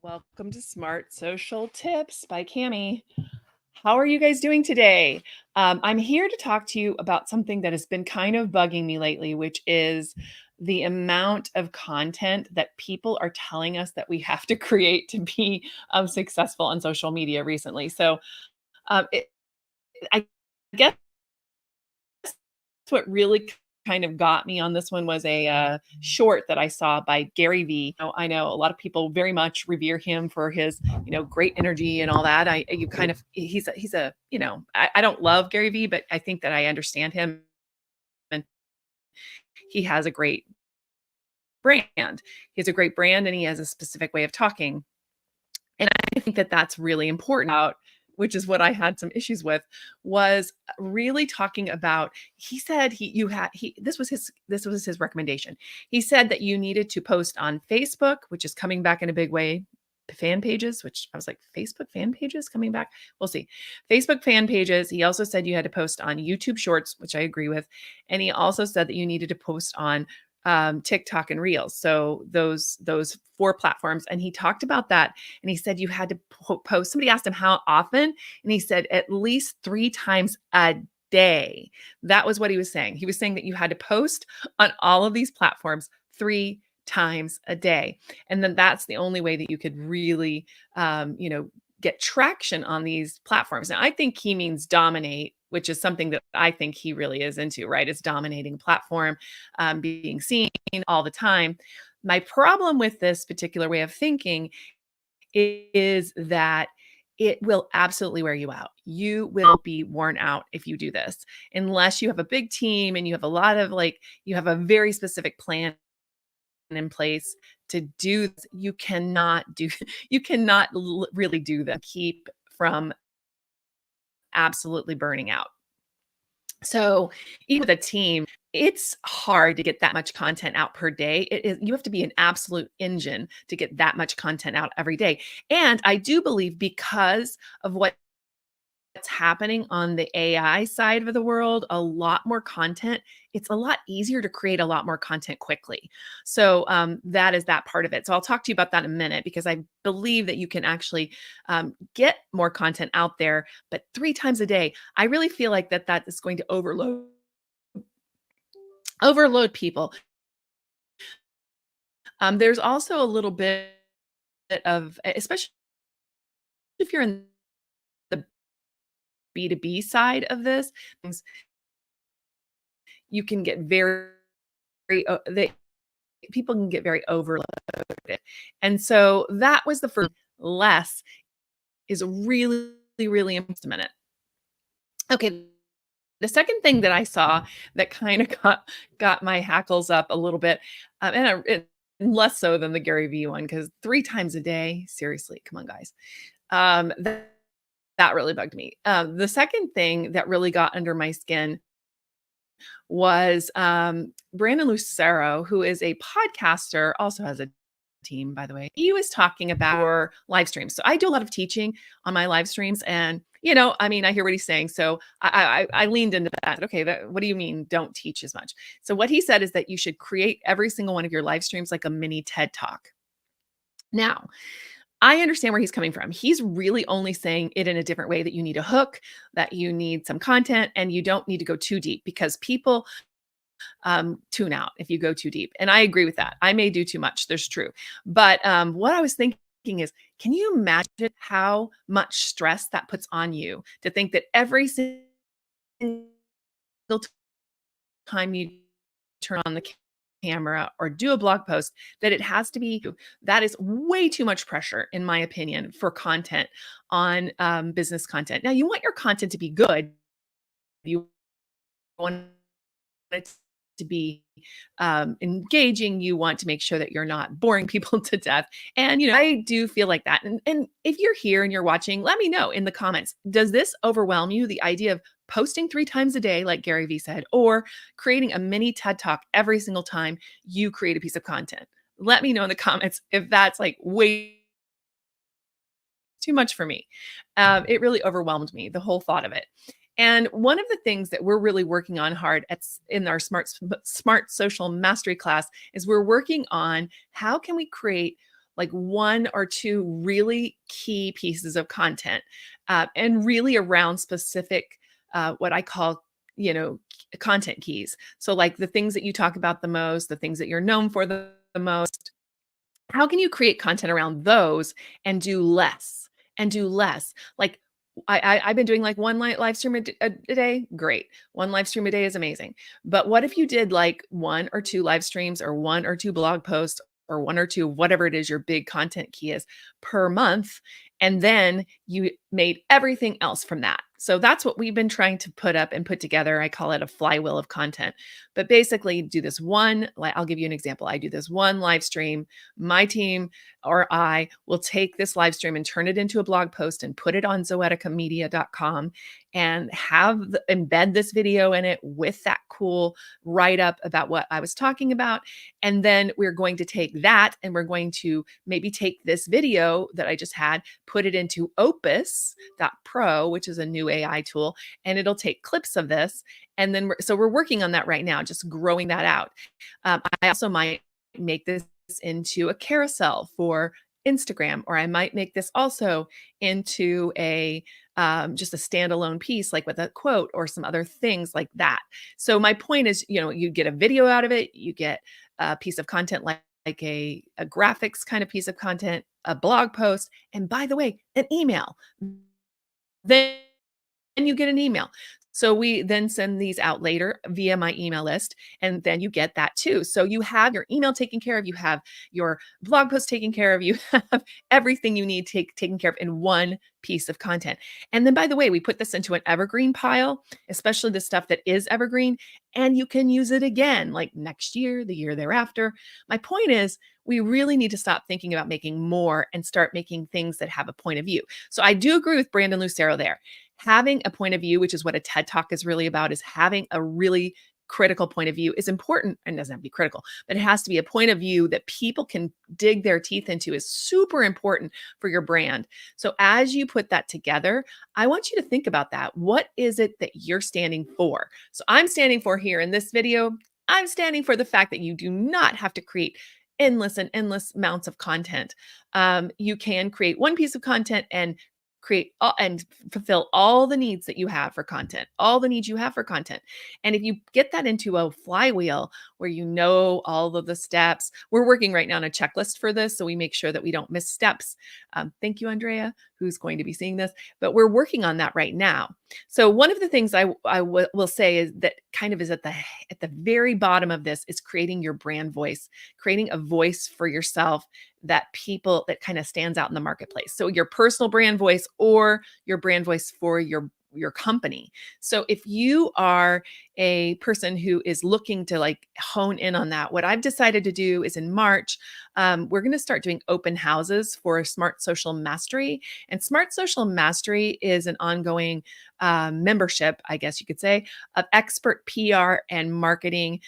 Welcome to Smart Social Tips by Cami. How are you guys doing today? I'm here to talk to you about something that has been kind of bugging me lately, which is the amount of content that people are telling us that we have to create to be successful on social media recently. I guess what really kind of got me on this one was a short that I saw by Gary Vee. I know a lot of people very much revere him for his, great energy and all that. I don't love Gary Vee, but I think that I understand him, and he has a great brand. He has a great brand and he has a specific way of talking. And I think that that's really important out, which is what I had some issues with, was really talking about. He said this was his recommendation. He said that you needed to post on Facebook, which is coming back in a big way. Fan pages, which I was like, Facebook fan pages coming back. We'll see. Facebook fan pages. He also said you had to post on YouTube Shorts, which I agree with. And he also said that you needed to post on TikTok and Reels. So those four platforms. And he talked about that. And he said you had to post. Somebody asked him how often, and he said at least 3 times a day. That was what he was saying. He was saying that you had to post on all of these platforms 3 times a day, and then that's the only way that you could really, get traction on these platforms. Now, I think he means dominate, which is something that I think he really is into, right? Is dominating a platform, being seen all the time. My problem with this particular way of thinking is that it will absolutely wear you out. You will be worn out if you do this, unless you have a big team and you have a lot of you have a very specific plan in place to do this. You cannot do, you cannot really do that. Keep from absolutely burning out. So even with a team, it's hard to get that much content out per day. You have to be an absolute engine to get that much content out every day. And I do believe because of what's happening on the AI side of the world, a lot more content. It's a lot easier to create a lot more content quickly. So that is that part of it. So I'll talk to you about that in a minute, because I believe that you can actually get more content out there, but 3 times a day. I really feel like that is going to overload people. There's also a little bit of, especially if you're in the B2B side of this, you can get they people can get very overloaded. And so that was the first. Less is really, really important. Okay. The second thing that I saw that kind of got my hackles up a little bit, less so than the Gary Vee one, because 3 times a day, seriously, come on, guys. That really bugged me. The second thing that really got under my skin was Brandon Lucero, who is a podcaster, also has a team, by the way. He was talking about our live streams. So I do a lot of teaching on my live streams, and I hear what he's saying. So I leaned into that. Okay, what do you mean don't teach as much? So what he said is that you should create every single one of your live streams like a mini TED Talk. Now, I understand where he's coming from. He's really only saying it in a different way, that you need a hook, that you need some content, and you don't need to go too deep, because people tune out if you go too deep. And I agree with that. I may do too much. There's true. But what I was thinking is, can you imagine how much stress that puts on you to think that every single time you turn on the camera or do a blog post, that it has to be, that is way too much pressure, in my opinion, for content on business content. Now, you want your content to be good. You want it to be engaging. You want to make sure that you're not boring people to death. And, I do feel like that. And if you're here and you're watching, let me know in the comments. Does this overwhelm you, the idea of posting 3 times a day, like Gary Vee said, or creating a mini TED Talk every single time you create a piece of content? Let me know in the comments if that's like way too much for me. It really overwhelmed me, the whole thought of it. And one of the things that we're really working on hard in our smart social mastery class is we're working on how can we create like one or two really key pieces of content, and really around specific, what I call, content keys. So, like the things that you talk about the most, the things that you're known for the most, how can you create content around those and do less and do less? Like I've been doing like one live stream a day. Great. One live stream a day is amazing. But what if you did like one or two live streams or one or two blog posts or one or two, whatever it is your big content key is per month, and then you made everything else from that. So that's what we've been trying to put up and put together. I call it a flywheel of content. But basically, do this one, like I'll give you an example. I do this one live stream. My team or I will take this live stream and turn it into a blog post and put it on zoeticamedia.com and embed this video in it with that cool write up about what I was talking about. And then we're going to take that and we're going to maybe take this video that I just had, put it into Opus.pro, which is a new AI tool, and it'll take clips of this. And then we're working on that right now, just growing that out. I also might make this into a carousel for Instagram, or I might make this also into a just a standalone piece, like with a quote or some other things like that. So my point is, you get a video out of it, you get a piece of content like a graphics kind of piece of content, a blog post, and by the way, an email. Then you get an email. So we then send these out later via my email list, and then you get that too. So you have your email taken care of, you have your blog post taken care of, you have everything you need taken care of in one piece of content. And then, by the way, we put this into an evergreen pile, especially the stuff that is evergreen, and you can use it again, like next year, the year thereafter. My point is, we really need to stop thinking about making more and start making things that have a point of view. So I do agree with Brandon Lucero there. Having a point of view, which is what a TED Talk is really about, is having a really critical point of view is important, and doesn't have to be critical, but it has to be a point of view that people can dig their teeth into, is super important for your brand. So as you put that together, I want you to think about that. What is it that you're standing for? So I'm standing for here in this video, I'm standing for the fact that you do not have to create endless and endless amounts of content. You can create one piece of content and and fulfill all the needs that you have for content, all the needs you have for content. And if you get that into a flywheel where you know all of the steps, we're working right now on a checklist for this, so we make sure that we don't miss steps. Thank you, Andrea, who's going to be seeing this, but we're working on that right now. So one of the things will say is that kind of is at the very bottom of this is creating your brand voice, creating a voice for yourself that kind of stands out in the marketplace. So your personal brand voice or your brand voice for your company. So if you are a person who is looking to like hone in on that, what I've decided to do is in March, we're going to start doing open houses for Smart Social Mastery. And Smart Social Mastery is an ongoing membership, I guess you could say, of expert PR and marketing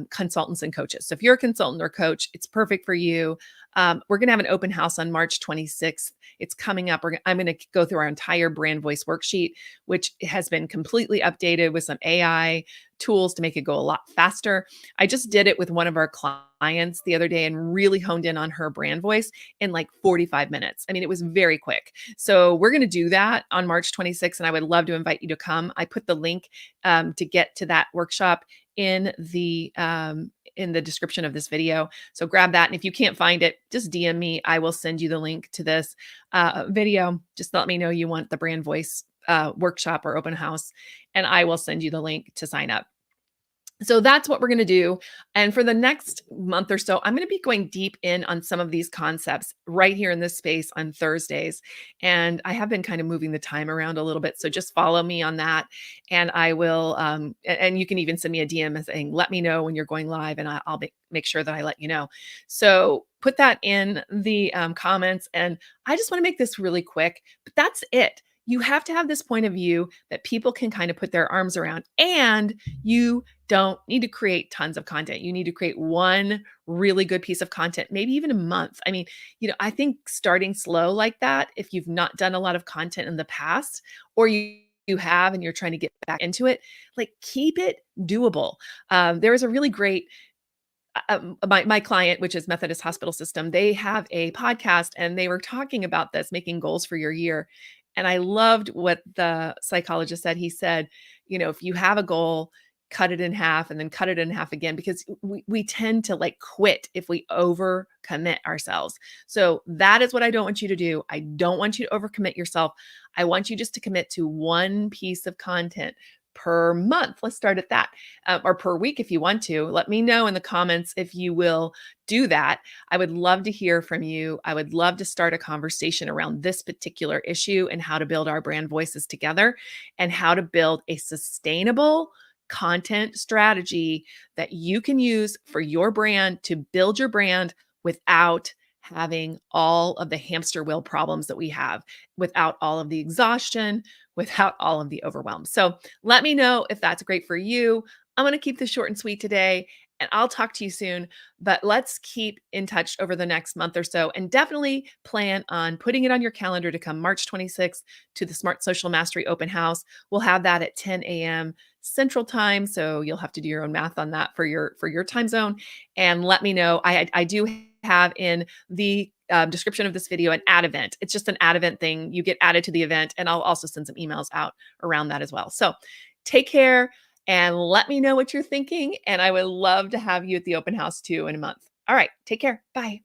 consultants and coaches. So if you're a consultant or coach, it's perfect for you. We're going to have an open house on March 26th. It's coming up. I'm going to go through our entire brand voice worksheet, which has been completely updated with some AI tools to make it go a lot faster. I just did it with one of our clients the other day and really honed in on her brand voice in like 45 minutes. I mean, it was very quick. So we're going to do that on March 26th, and I would love to invite you to come. I put the link to get to that workshop in the description of this video. So grab that. And if you can't find it, just DM me. I will send you the link to this video. Just let me know you want the brand voice workshop or open house, and I will send you the link to sign up. So that's what we're going to do. And for the next month or so, I'm going to be going deep in on some of these concepts right here in this space on Thursdays. And I have been kind of moving the time around a little bit. So just follow me on that. And I will, and you can even send me a DM saying, let me know when you're going live, and I'll make sure that I let you know. So put that in the comments. And I just want to make this really quick, but that's it. You have to have this point of view that people can kind of put their arms around, and you don't need to create tons of content. You need to create one really good piece of content, maybe even a month. I mean, I think starting slow like that, if you've not done a lot of content in the past, or you have and you're trying to get back into it, like keep it doable. There is a really great my client, which is Methodist Hospital System, they have a podcast and they were talking about this, making goals for your year. And I loved what the psychologist said. He said, if you have a goal, cut it in half and then cut it in half again, because we tend to like quit if we overcommit ourselves. So that is what I don't want you to do. I don't want you to overcommit yourself. I want you just to commit to one piece of content per month. Let's start at that, or per week if you want to. Let me know in the comments if you will do that. I would love to hear from you. I would love to start a conversation around this particular issue and how to build our brand voices together and how to build a sustainable content strategy that you can use for your brand to build your brand without having all of the hamster wheel problems that we have, without all of the exhaustion, without all of the overwhelm. So let me know if that's great for you. I'm going to keep this short and sweet today, and I'll talk to you soon. But let's keep in touch over the next month or so, and definitely plan on putting it on your calendar to come March 26th to the Smart Social Mastery Open House. We'll have that at 10 a.m. Central Time, so you'll have to do your own math on that for your time zone. And let me know. I do have in the description of this video an ad event. It's just an ad event thing. You get added to the event, and I'll also send some emails out around that as well. So take care and let me know what you're thinking. And I would love to have you at the open house too in a month. All right, take care. Bye.